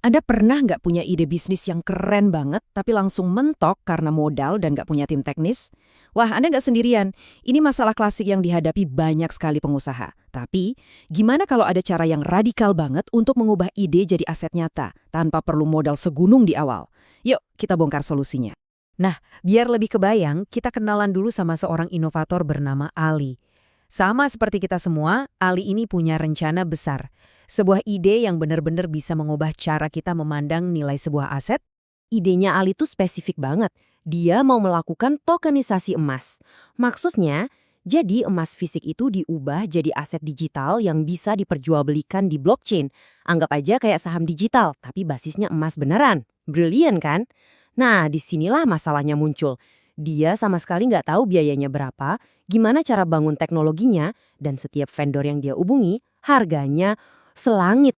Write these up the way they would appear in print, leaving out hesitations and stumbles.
Anda pernah nggak punya ide bisnis yang keren banget, tapi langsung mentok karena modal dan nggak punya tim teknis? Wah, Anda nggak sendirian. Ini masalah klasik yang dihadapi banyak sekali pengusaha. Tapi, gimana kalau ada cara yang radikal banget untuk mengubah ide jadi aset nyata, tanpa perlu modal segunung di awal? Yuk, kita bongkar solusinya. Nah, biar lebih kebayang, kita kenalan dulu sama seorang inovator bernama Ali. Sama seperti kita semua, Ali ini punya rencana besar. Sebuah ide yang benar-benar bisa mengubah cara kita memandang nilai sebuah aset. Idenya Ali tuh spesifik banget. Dia mau melakukan tokenisasi emas. Maksudnya, jadi emas fisik itu diubah jadi aset digital yang bisa diperjualbelikan di blockchain. Anggap aja kayak saham digital, tapi basisnya emas beneran. Brilian kan? Nah, disinilah masalahnya muncul. Dia sama sekali nggak tahu biayanya berapa, gimana cara bangun teknologinya, dan setiap vendor yang dia hubungi, harganya selangit.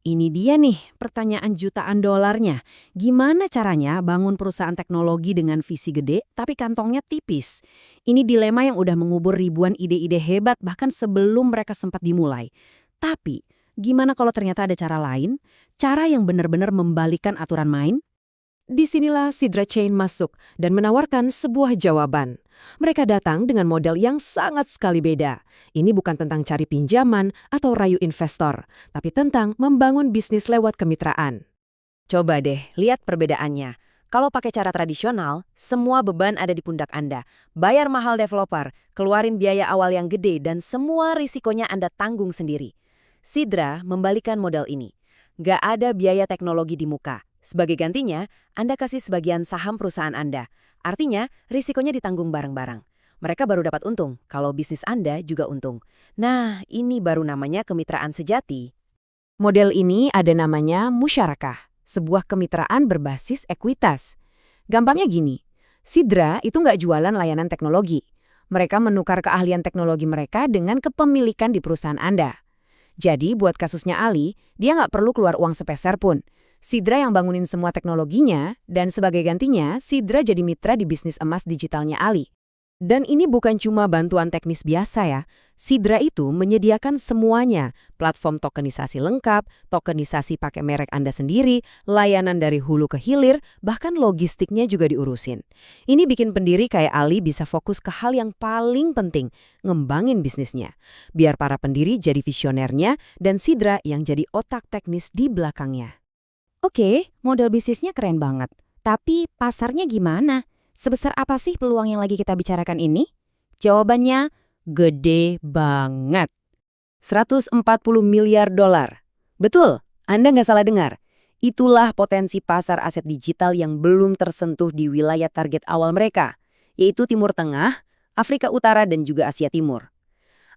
Ini dia nih pertanyaan jutaan dolarnya. Gimana caranya bangun perusahaan teknologi dengan visi gede tapi kantongnya tipis? Ini dilema yang udah mengubur ribuan ide-ide hebat bahkan sebelum mereka sempat dimulai. Tapi, gimana kalau ternyata ada cara lain? Cara yang benar-benar membalikan aturan main? Disinilah Sidra Chain masuk dan menawarkan sebuah jawaban. Mereka datang dengan model yang sangat sekali beda. Ini bukan tentang cari pinjaman atau rayu investor, tapi tentang membangun bisnis lewat kemitraan. Coba deh, lihat perbedaannya. Kalau pakai cara tradisional, semua beban ada di pundak Anda. Bayar mahal developer, keluarin biaya awal yang gede, dan semua risikonya Anda tanggung sendiri. Sidra membalikan model ini. Nggak ada biaya teknologi di muka. Sebagai gantinya, Anda kasih sebagian saham perusahaan Anda. Artinya, risikonya ditanggung bareng-bareng. Mereka baru dapat untung, kalau bisnis Anda juga untung. Nah, ini baru namanya kemitraan sejati. Model ini ada namanya musyarakah, sebuah kemitraan berbasis ekuitas. Gampangnya gini, Sidra itu nggak jualan layanan teknologi. Mereka menukar keahlian teknologi mereka dengan kepemilikan di perusahaan Anda. Jadi, buat kasusnya Ali, dia nggak perlu keluar uang sepeser pun. Sidra yang bangunin semua teknologinya, dan sebagai gantinya, Sidra jadi mitra di bisnis emas digitalnya Ali. Dan ini bukan cuma bantuan teknis biasa ya. Sidra itu menyediakan semuanya, platform tokenisasi lengkap, tokenisasi pakai merek Anda sendiri, layanan dari hulu ke hilir, bahkan logistiknya juga diurusin. Ini bikin pendiri kayak Ali bisa fokus ke hal yang paling penting, ngembangin bisnisnya. Biar para pendiri jadi visionernya, dan Sidra yang jadi otak teknis di belakangnya. Oke, model bisnisnya keren banget. Tapi pasarnya gimana? Sebesar apa sih peluang yang lagi kita bicarakan ini? Jawabannya, gede banget. 140 miliar dolar. Betul, Anda nggak salah dengar. Itulah potensi pasar aset digital yang belum tersentuh di wilayah target awal mereka, yaitu Timur Tengah, Afrika Utara, dan juga Asia Timur.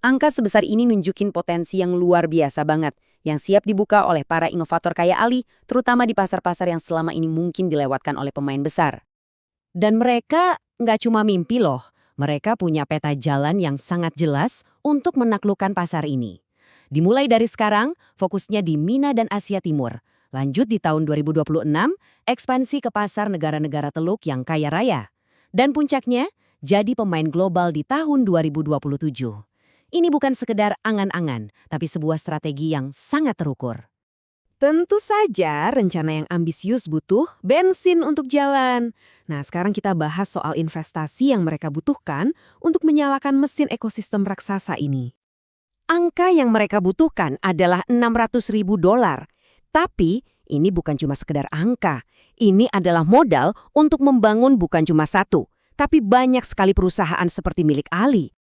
Angka sebesar ini nunjukin potensi yang luar biasa banget, yang siap dibuka oleh para inovator kayak Ali, terutama di pasar-pasar yang selama ini mungkin dilewatkan oleh pemain besar. Dan mereka nggak cuma mimpi loh, mereka punya peta jalan yang sangat jelas untuk menaklukkan pasar ini. Dimulai dari sekarang, fokusnya di MENA dan Asia Timur. Lanjut di tahun 2026, ekspansi ke pasar negara-negara Teluk yang kaya raya. Dan puncaknya, jadi pemain global di tahun 2027. Ini bukan sekedar angan-angan, tapi sebuah strategi yang sangat terukur. Tentu saja rencana yang ambisius butuh bensin untuk jalan. Nah, sekarang kita bahas soal investasi yang mereka butuhkan untuk menyalakan mesin ekosistem raksasa ini. Angka yang mereka butuhkan adalah $600.000. Tapi ini bukan cuma sekedar angka. Ini adalah modal untuk membangun bukan cuma satu, tapi banyak sekali perusahaan seperti milik Ali.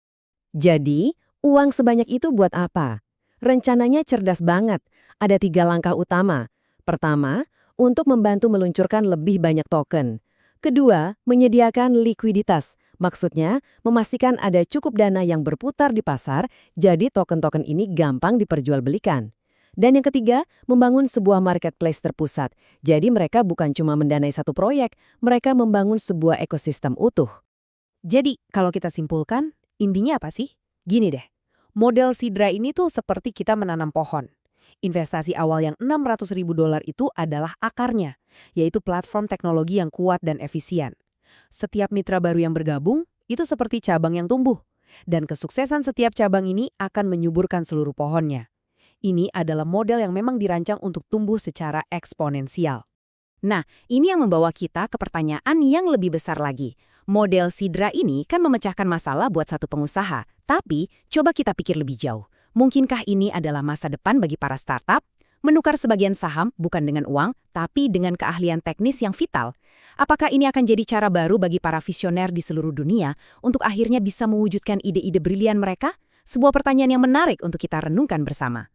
Jadi, uang sebanyak itu buat apa? Rencananya cerdas banget. Ada 3 langkah utama. Pertama, untuk membantu meluncurkan lebih banyak token. Kedua, menyediakan likuiditas. Maksudnya, memastikan ada cukup dana yang berputar di pasar, jadi token-token ini gampang diperjualbelikan. Dan yang ketiga, membangun sebuah marketplace terpusat. Jadi mereka bukan cuma mendanai satu proyek, mereka membangun sebuah ekosistem utuh. Jadi, kalau kita simpulkan, intinya apa sih? Gini deh. Model Sidra ini tuh seperti kita menanam pohon. Investasi awal yang $600.000 itu adalah akarnya, yaitu platform teknologi yang kuat dan efisien. Setiap mitra baru yang bergabung, itu seperti cabang yang tumbuh. Dan kesuksesan setiap cabang ini akan menyuburkan seluruh pohonnya. Ini adalah model yang memang dirancang untuk tumbuh secara eksponensial. Nah, ini yang membawa kita ke pertanyaan yang lebih besar lagi. Model Sidra ini kan memecahkan masalah buat satu pengusaha, tapi coba kita pikir lebih jauh. Mungkinkah ini adalah masa depan bagi para startup? Menukar sebagian saham bukan dengan uang, tapi dengan keahlian teknis yang vital. Apakah ini akan jadi cara baru bagi para visioner di seluruh dunia untuk akhirnya bisa mewujudkan ide-ide brilian mereka? Sebuah pertanyaan yang menarik untuk kita renungkan bersama.